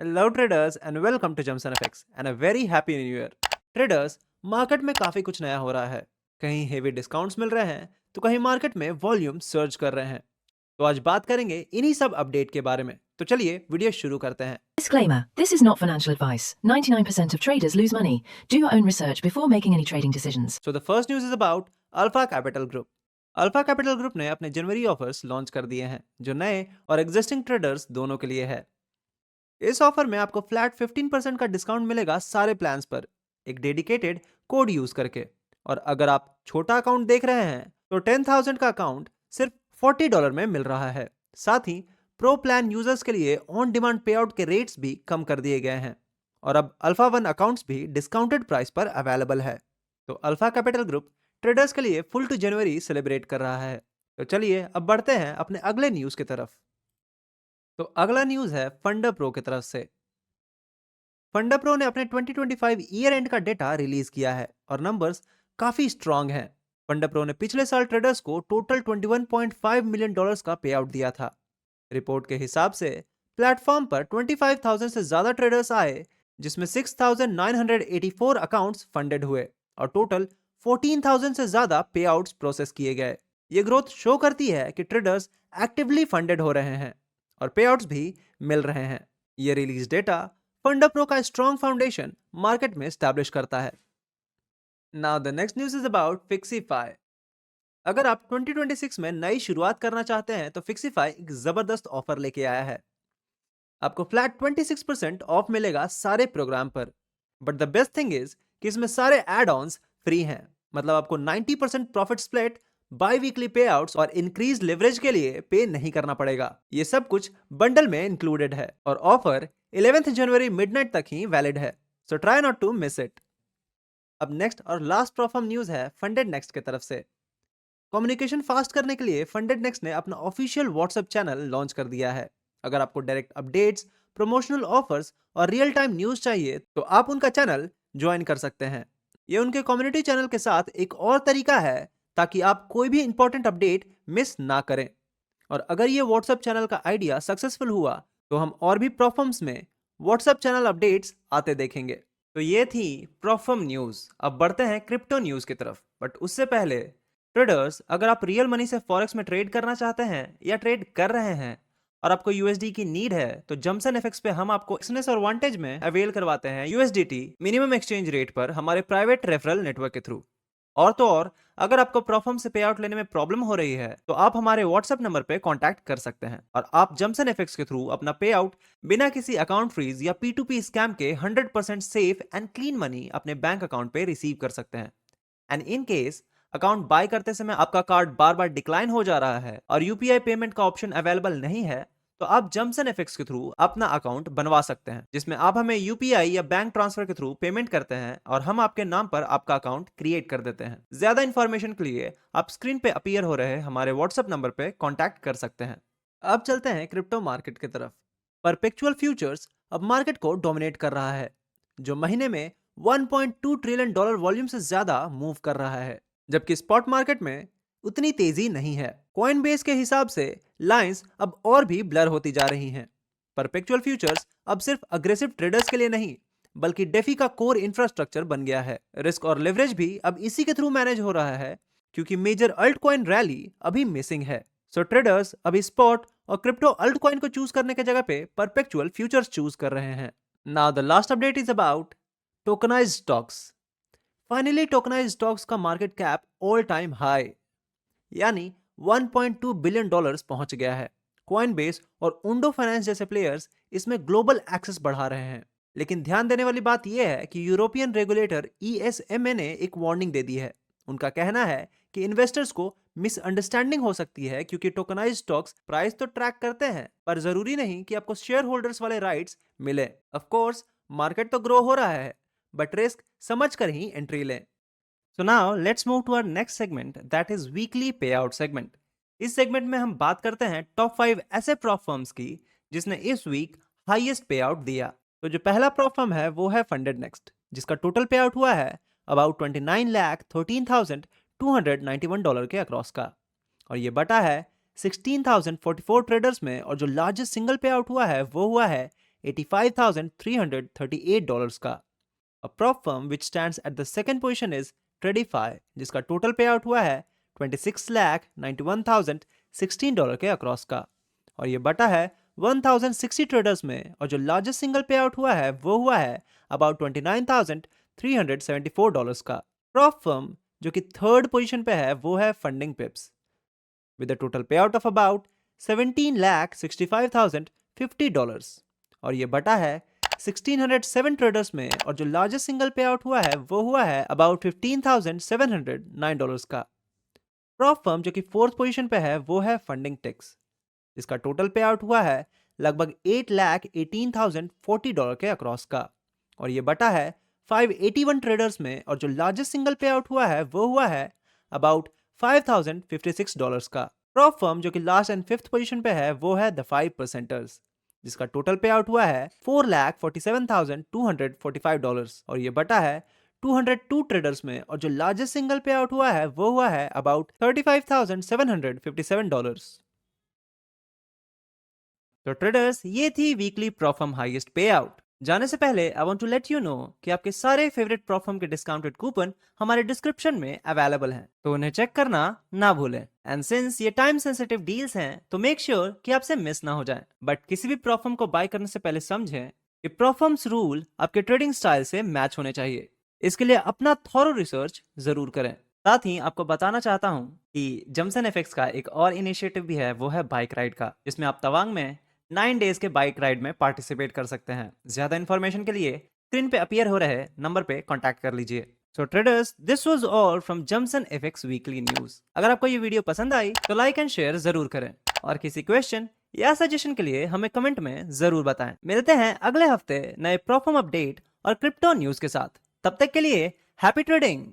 Hello traders and welcome to Jamson FX and a very happy new year. Traders, market में काफी कुछ नया हो रहा है। कहीं हेवी डिस्काउंट्स मिल रहे हैं तो कहीं मार्केट में वॉल्यूम सर्ज कर रहे हैं। तो आज बात करेंगे इन्हीं सब अपडेट के बारे में। तो चलिए वीडियो शुरू करते हैं। Disclaimer: this is not financial advice. 99% of traders lose money. Do your own research before making any trading decisions. So the first news is about alpha capital group. Alpha capital group ने अपने जनवरी offers launch कर दिए हैं जो नए और existing traders दोनों के लिए है। इस ऑफर में आपको फ्लैट 15% का डिस्काउंट मिलेगा सारे प्लान्स पर, एक डेडिकेटेड कोड यूज करके। और अगर आप छोटा अकाउंट देख रहे हैं तो 10,000 का अकाउंट सिर्फ $40 में मिल रहा है। साथ ही प्रो प्लान यूजर्स के लिए ऑन डिमांड पे आउट के रेट्स भी कम कर दिए गए हैं। और अब अल्फा वन अकाउंट्स भी डिस्काउंटेड प्राइस पर अवेलेबल है। तो अल्फा कैपिटल ग्रुप ट्रेडर्स के लिए फुल टू जनवरी सेलिब्रेट कर रहा है। तो चलिए अब बढ़ते हैं अपने अगले न्यूज की तरफ। तो अगला न्यूज है फंडर प्रो की तरफ से। फंडा प्रो ने अपने 2025 ईयर एंड का डेटा रिलीज किया है और नंबर्स काफी स्ट्रांग हैं। फंडा प्रो ने पिछले साल ट्रेडर्स को टोटल $21.5 मिलियन का पे आउट दिया था। रिपोर्ट के हिसाब से प्लेटफॉर्म पर 25,000 से ज्यादा ट्रेडर्स आए, जिसमें 6,984 अकाउंट्स फंडेड हुए और टोटल 14,000 से ज्यादा पे आउट्स प्रोसेस किए गए। ये ग्रोथ शो करती है कि ट्रेडर्स एक्टिवली फंडेड हो रहे हैं और पे आउट्स भी मिल रहे हैं। ये रिलीज डेटा फंडा प्रो का स्ट्रॉन्ग फाउंडेशन मार्केट में स्टैब्लिश करता है। Now the next news is about Fixify. अगर आप 2026 में नई शुरुआत करना चाहते हैं तो फिक्सीफाई एक जबरदस्त ऑफर लेके आया है। आपको फ्लैट 26% ऑफ मिलेगा सारे प्रोग्राम पर। But the best thing is कि इसमें सारे एड ऑन्स फ्री हैं। मतलब आपको 90% प्रॉफिट स्प्लिट, बाई वीकली पे आउट्स और इंक्रीज लिवरेज के लिए पे नहीं करना पड़ेगा। ये सब कुछ बंडल में इंक्लूडेड है और ऑफर 11 जनवरी मिडनाइट तक ही वैलिड है। So try not to miss it. अब नेक्स्ट और लास्ट परफॉर्म न्यूज है फंडेड नेक्स्ट की तरफ से। कम्युनिकेशन फास्ट करने के लिए फंडेड नेक्स्ट ने अपना ऑफिशियल व्हाट्सएप चैनल लॉन्च कर दिया है। अगर आपको डायरेक्ट अपडेट्स, प्रमोशनल ऑफर्स और रियल टाइम न्यूज चाहिए तो आप उनका चैनल ज्वाइन कर सकते हैं। ये उनके कम्युनिटी चैनल के साथ एक और तरीका है ताकि आप कोई भी इंपॉर्टेंट अपडेट मिस ना करें। और अगर ये व्हाट्सएप चैनल का आइडिया सक्सेसफुल हुआ तो हम और भी प्रोफर्म्स में व्हाट्सएप चैनल अपडेट्स आते देखेंगे। तो ये थी प्रोफर्म न्यूज। अब बढ़ते हैं क्रिप्टो न्यूज की तरफ। बट उससे पहले ट्रेडर्स, अगर आप रियल मनी से फॉरेक्स में ट्रेड करना चाहते हैं या ट्रेड कर रहे हैं और आपको यूएसडी की नीड है तो जमसन एफएक्स पे हम आपको एक्सनेस और वांटेज में अवेल करवाते हैं यूएसडीटी मिनिमम एक्सचेंज रेट पर हमारे प्राइवेट रेफरल नेटवर्क के थ्रू। और तो और, अगर आपको प्रॉफर्म से पे आउट लेने में प्रॉब्लम हो रही है तो आप हमारे व्हाट्सएप नंबर पे कांटेक्ट कर सकते हैं और आप जमसन एफएक्स के थ्रू अपना पे आउट बिना किसी अकाउंट फ्रीज या P2P स्कैम के 100% सेफ एंड क्लीन मनी अपने बैंक अकाउंट पे रिसीव कर सकते हैं। And in case account by करते समय आपका कार्ड बार बार डिक्लाइन हो जा रहा है और यूपीआई पेमेंट का ऑप्शन अवेलेबल नहीं है तो आप जमसन एफएक्स के थ्रू अपना अकाउंट बनवा सकते हैं, जिसमें आप हमें यूपीआई या बैंक ट्रांसफर के थ्रू पेमेंट करते हैं और हम आपके नाम पर आपका अकाउंट क्रिएट कर देते हैं। ज्यादा इंफॉर्मेशन के लिए आप स्क्रीन पे अपीयर हो रहे हमारे व्हाट्सएप नंबर पे कांटेक्ट कर सकते हैं। अब चलते हैं क्रिप्टो मार्केट की तरफ। परपेचुअल फ्यूचर्स अब मार्केट को डोमिनेट कर रहा है, जो महीने में $1.2 ट्रिलियन वॉल्यूम से ज्यादा मूव कर रहा है, जबकि स्पॉट मार्केट में उतनी तेजी नहीं है। कॉइनबेस के हिसाब से लाइंस अब और भी ब्लर होती जा रही हैं। परपेचुअल फ्यूचर्स अब सिर्फ अग्रेसिव ट्रेडर्स के लिए नहीं बल्कि डेफी का कोर इंफ्रास्ट्रक्चर बन गया है। रिस्क और लेवरेज भी अब इसी के थ्रू मैनेज हो रहा है क्योंकि मेजर अल्ट कॉइन रैली अभी मिसिंग है। सो ट्रेडर्स अभी स्पॉट और क्रिप्टो अल्ट कॉइन को चूज करने के जगह पे परपेचुअल फ्यूचर्स चूज कर रहे हैं। Now the last update is about tokenised stocks. Finally tokenised stocks का market cap all time high यानी $1.2 बिलियन पहुंच गया है। कॉइनबेस और उंडो फाइनेंस जैसे प्लेयर्स इसमें ग्लोबल एक्सेस बढ़ा रहे हैं। लेकिन ध्यान देने वाली बात यह है कि यूरोपियन रेगुलेटर ESMA ने एक वार्निंग दे दी है। उनका कहना है कि इन्वेस्टर्स को मिसअंडरस्टैंडिंग हो सकती है क्योंकि टोकनाइज्ड स्टॉक्स प्राइस तो ट्रैक करते हैं पर जरूरी नहीं कि आपको शेयर होल्डर्स वाले राइट्स मिले। ऑफ कोर्स मार्केट तो ग्रो हो रहा है बट रिस्क समझकर ही एंट्री लें। So now let's move to our next segment, that is weekly payout segment. इस सेगमेंट में हम बात करते हैं टॉप 5 ऐसे प्रॉप फर्म्स की जिसने इस वीक हाईएस्ट पे आउट दिया। तो जो पहला प्रॉप फर्म है वो है फंडेड नेक्स्ट, जिसका टोटल पे आउट हुआ है अबाउट $29,13,291 के अक्रॉस का और ये बटा है 16,044 ट्रेडर्स में। और जो लार्जेस्ट सिंगल पे आउट हुआ है वो हुआ है $85,338 का। A prop firm which stands at the second position is Tradify, जिसका टोटल पे आउट हुआ है $26,91,016 के अक्रॉस का, और ये बटा है 1060 ट्रेडर्स में, और जो लार्जेस्ट सिंगल पे आउट हुआ है वो हुआ है अबाउट $29,374 का। प्रॉप फर्म जो कि थर्ड पोजीशन पे है वो है फंडिंग पिप्स विद अ टोटल पे आउट ऑफ अबाउट $17,65,050, और ये बटा है 1607 ट्रेडर्स में, और जो लार्जेस्ट सिंगल पे आउट हुआ है वो हुआ है अबाउट $15,709 का। प्रॉप फर्म जो कि फोर्थ पोजीशन पे है वो है फंडिंग टेक्स, जिसका टोटल पे आउट हुआ है लगभग $8,18,040 के अक्रॉस का, और ये बटा है 581 ट्रेडर्स में, और जो लार्जेस्ट सिंगल पे आउट हुआ है वो हुआ है अबाउट $5,056 का। प्रॉप फर्म जो कि लास्ट एंड फिफ्थ पोजीशन पे है वो है द 5%ers, जिसका टोटल पे आउट हुआ है $4,47,245, और ये बटा है 202 ट्रेडर्स में, और जो लार्जेस्ट सिंगल पे आउट हुआ है वो हुआ है अबाउट $35,757। तो ट्रेडर्स, ये थी weekly prop firm highest payout. जाने से पहले I want to let you know कि आपके सारे फेवरेट प्रॉफर्म के डिस्काउंटेड कूपन हमारे डिस्क्रिप्शन में अवेलेबल हैं, तो उन्हें चेक करना ना भूलें। एंड सिंस ये टाइम सेंसिटिव डील्स हैं तो मेक श्योर कि आपसे मिस ना हो जाए। बट किसी भी प्रॉफर्म को बाय करने से पहले समझें कि प्रॉफर्म्स रूल आपके ट्रेडिंग स्टाइल से मैच होने चाहिए। इसके लिए अपना थॉरो रिसर्च जरूर करें। साथ ही आपको बताना चाहता हूँ कि जमसन एफएक्स का एक और इनिशिएटिव भी है, वो है बाइक राइड का, जिसमें आप तवांग में 9 डेज के बाइक राइड में पार्टिसिपेट कर सकते हैं। ज्यादा इन्फॉर्मेशन के लिए स्क्रीन पे अपीयर हो रहे नंबर पे कांटेक्ट कर लीजिए। So traders, this was all from जमसन एफएक्स वीकली न्यूज। अगर आपको ये वीडियो पसंद आई तो लाइक एंड शेयर जरूर करें, और किसी क्वेश्चन या सजेशन के लिए हमें कमेंट में जरूर बताएं। मिलते हैं अगले हफ्ते नए प्रॉफर्म अपडेट और क्रिप्टो न्यूज के साथ। तब तक के लिए हैप्पी ट्रेडिंग।